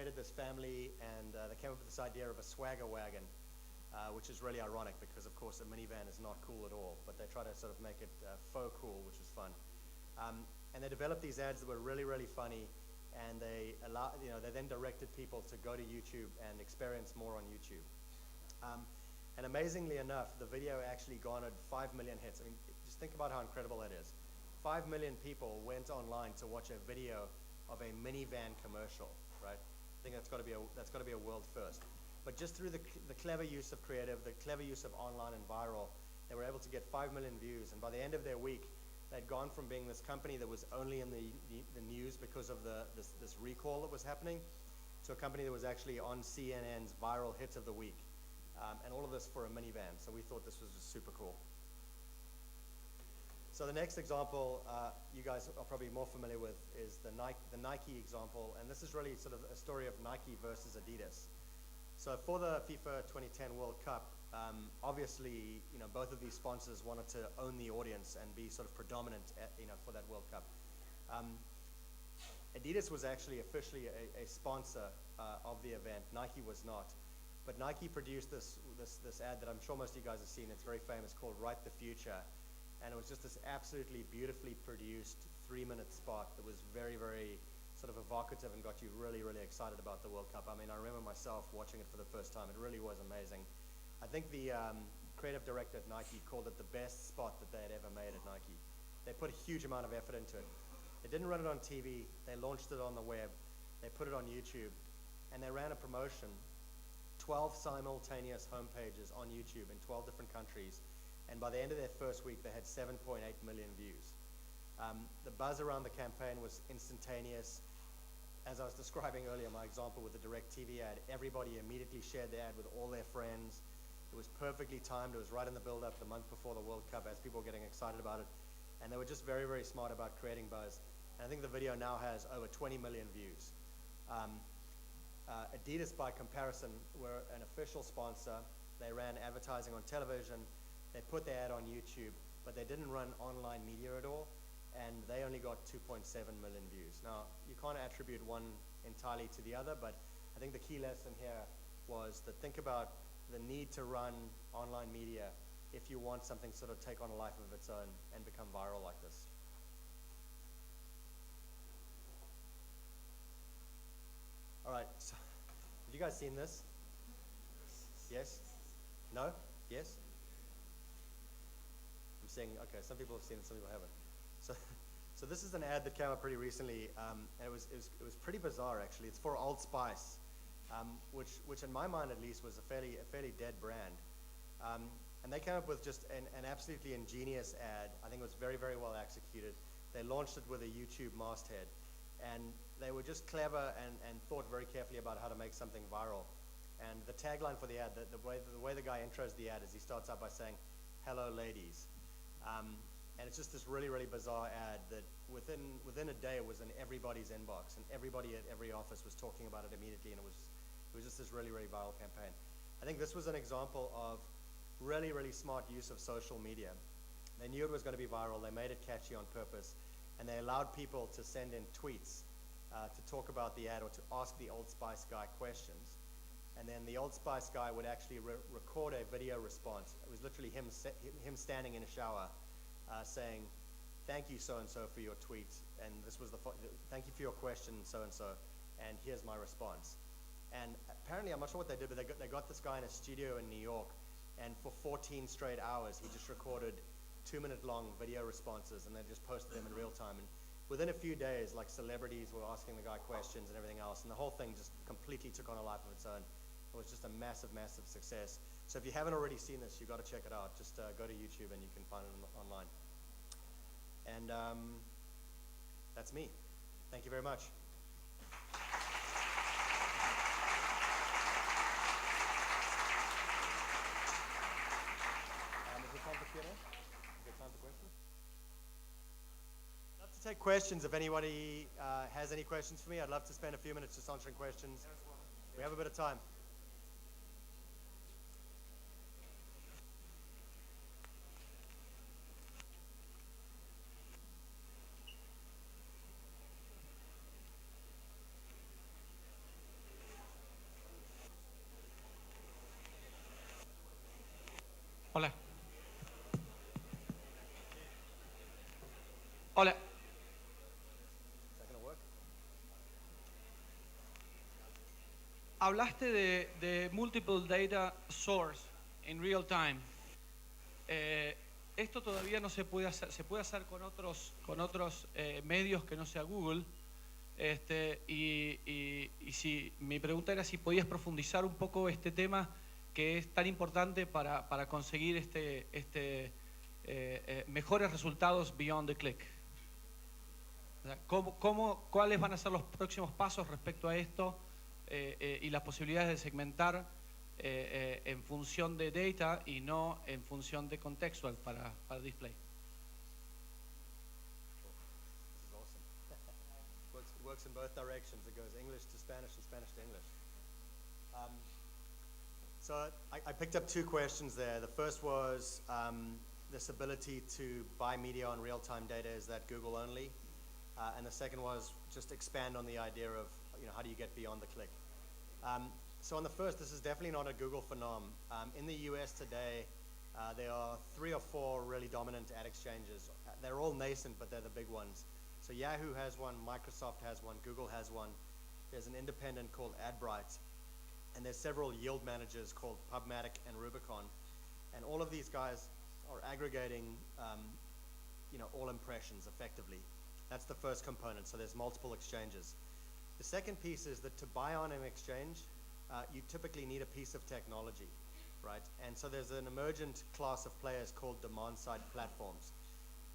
created this family, and they came up with this idea of a swagger wagon, which is really ironic because, of course, a minivan is not cool at all, but they try to sort of make it faux cool, which is fun. And they developed these ads that were really, really funny, and they then directed people to go to YouTube and experience more on YouTube. And amazingly enough, the video actually garnered 5 million hits. I mean, just think about how incredible that is. 5 million people went online to watch a video of a minivan commercial, right? I think that's got to be a world first. But just through the clever use of creative, the clever use of online and viral, they were able to get 5 million views. And by the end of their week, they'd gone from being this company that was only in the news because of this recall that was happening, to a company that was actually on CNN's viral hit of the week. And all of this for a minivan. So we thought this was just super cool. So the next example you guys are probably more familiar with is the Nike example. And this is really sort of a story of Nike versus Adidas. So for the FIFA 2010 World Cup, obviously, both of these sponsors wanted to own the audience and be sort of predominant, for that World Cup. Adidas was actually officially a sponsor of the event. Nike was not. But Nike produced this ad that I'm sure most of you guys have seen. It's very famous, called Write the Future. And it was just this absolutely beautifully produced 3-minute spot that was very, very sort of evocative and got you really, really excited about the World Cup. I mean, I remember myself watching it for the first time. It really was amazing. I think the creative director at Nike called it the best spot that they had ever made at Nike. They put a huge amount of effort into it. They didn't run it on TV. They launched it on the web. They put it on YouTube. And they ran a promotion, 12 simultaneous homepages on YouTube in 12 different countries. And by the end of their first week, they had 7.8 million views. The buzz around the campaign was instantaneous. As I was describing earlier, my example with the DirecTV ad, everybody immediately shared the ad with all their friends. It was perfectly timed. It was right in the build-up the month before the World Cup as people were getting excited about it. And they were just very, very smart about creating buzz. And I think the video now has over 20 million views. Adidas, by comparison, were an official sponsor. They ran advertising on television. They put their ad on YouTube, but they didn't run online media at all, and they only got 2.7 million views. Now, you can't attribute one entirely to the other, but I think the key lesson here was that think about the need to run online media if you want something to sort of take on a life of its own and become viral like this. All right, so have you guys seen this? Yes? No? Yes? I'm saying, okay, some people have seen it, some people haven't. So this is an ad that came up pretty recently, and it was pretty bizarre actually. It's for Old Spice, which in my mind at least was a fairly dead brand. And they came up with just an absolutely ingenious ad. I think it was very, very well executed. They launched it with a YouTube masthead, and they were just clever and thought very carefully about how to make something viral. And the tagline for the ad, the way the guy intros the ad is he starts out by saying, "Hello, ladies." And it's just this really, really bizarre ad that within a day it was in everybody's inbox, and everybody at every office was talking about it immediately, and it was just this really, really viral campaign. I think this was an example of really, really smart use of social media. They knew it was going to be viral. They made it catchy on purpose, and they allowed people to send in tweets to talk about the ad or to ask the Old Spice guy questions. And then the Old Spice guy would actually record a video response. It was literally him standing in a shower saying, "Thank you so-and-so for your tweet, and this was thank you for your question so-and-so, and here's my response." And apparently, I'm not sure what they did, but they got this guy in a studio in New York, and for 14 straight hours, he just recorded 2-minute-long video responses, and they just posted them in real time. And within a few days, like celebrities were asking the guy questions and everything else, and the whole thing just completely took on a life of its own. It was just a massive, massive success. So if you haven't already seen this, you've got to check it out. Just go to YouTube and you can find it online. And that's me. Thank you very much. Is it time for Q&A? Is it time for questions? I'd love to take questions. If anybody has any questions for me, I'd love to spend a few minutes just answering questions. We have a bit of time. Hola. Hola. Is that going to work? Hablaste de multiple data source in real time. Esto todavía no se puede hacer. Se puede hacer con otros medios que no sea Google. Y si mi pregunta era si podías profundizar un poco este tema que es tan importante para conseguir mejores resultados beyond the click. O sea, ¿cuáles van a ser los próximos pasos respecto a esto y las posibilidades de segmentar en función de data y no en función de contextual para display? This is awesome. Works in both directions. It goes English to Spanish and Spanish to English. So I picked up two questions there. The first was this ability to buy media on real-time data, is that Google only? And the second was just expand on the idea of, how do you get beyond the click? So on the first, this is definitely not a Google phenomenon. In the US today, there are 3 or 4 really dominant ad exchanges. They're all nascent, but they're the big ones. So Yahoo has one, Microsoft has one, Google has one. There's an independent called AdBright. And there's several yield managers called PubMatic and Rubicon. And all of these guys are aggregating all impressions effectively. That's the first component, so there's multiple exchanges. The second piece is that to buy on an exchange, you typically need a piece of technology, right? And so there's an emergent class of players called demand-side platforms.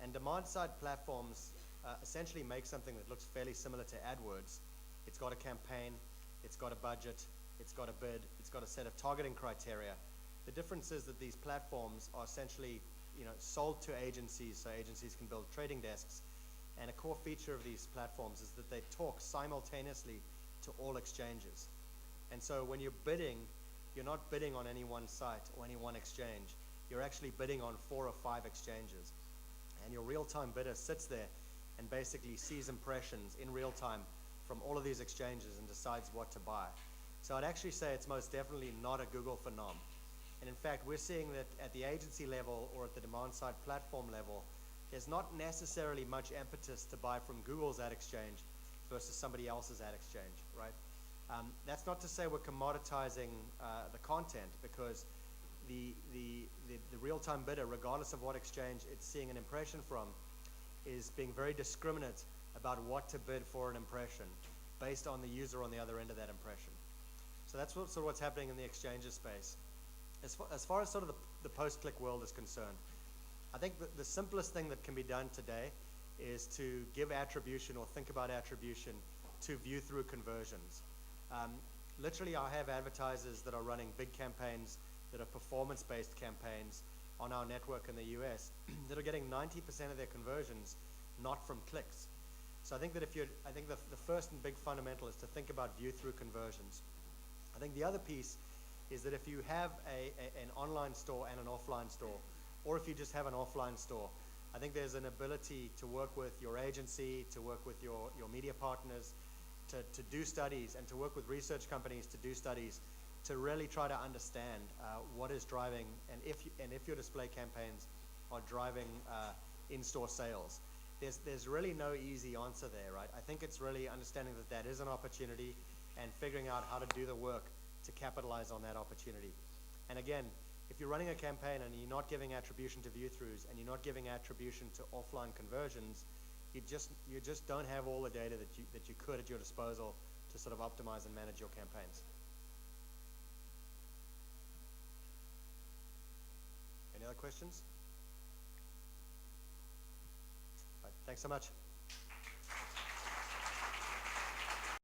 And demand-side platforms essentially make something that looks fairly similar to AdWords. It's got a campaign, it's got a budget, it's got a bid, it's got a set of targeting criteria. The difference is that these platforms are essentially sold to agencies, so agencies can build trading desks. And a core feature of these platforms is that they talk simultaneously to all exchanges. And so when you're bidding, you're not bidding on any one site or any one exchange. You're actually bidding on 4 or 5 exchanges. And your real-time bidder sits there and basically sees impressions in real time from all of these exchanges and decides what to buy. So I'd actually say it's most definitely not a Google phenomenon. And in fact, we're seeing that at the agency level or at the demand-side platform level, there's not necessarily much impetus to buy from Google's ad exchange versus somebody else's ad exchange, right? That's not to say we're commoditizing the content, because the real-time bidder, regardless of what exchange it's seeing an impression from, is being very discriminate about what to bid for an impression based on the user on the other end of that impression. So that's sort of what's happening in the exchanges space. As far as sort of the post-click world is concerned, I think the simplest thing that can be done today is to give attribution or think about attribution to view-through conversions. Literally, I have advertisers that are running big campaigns that are performance-based campaigns on our network in the US that are getting 90% of their conversions not from clicks. So I think that the first and big fundamental is to think about view-through conversions. I think the other piece is that if you have an online store and an offline store, or if you just have an offline store, I think there's an ability to work with your agency, to work with your media partners, to do studies, and to work with research companies to do studies to really try to understand what is driving, and if your display campaigns are driving in-store sales. There's really no easy answer there, right? I think it's really understanding that is an opportunity and figuring out how to do the work to capitalize on that opportunity. And again, if you're running a campaign and you're not giving attribution to view-throughs and you're not giving attribution to offline conversions, you just don't have all the data that you could at your disposal to sort of optimize and manage your campaigns. Any other questions? All right, thanks so much.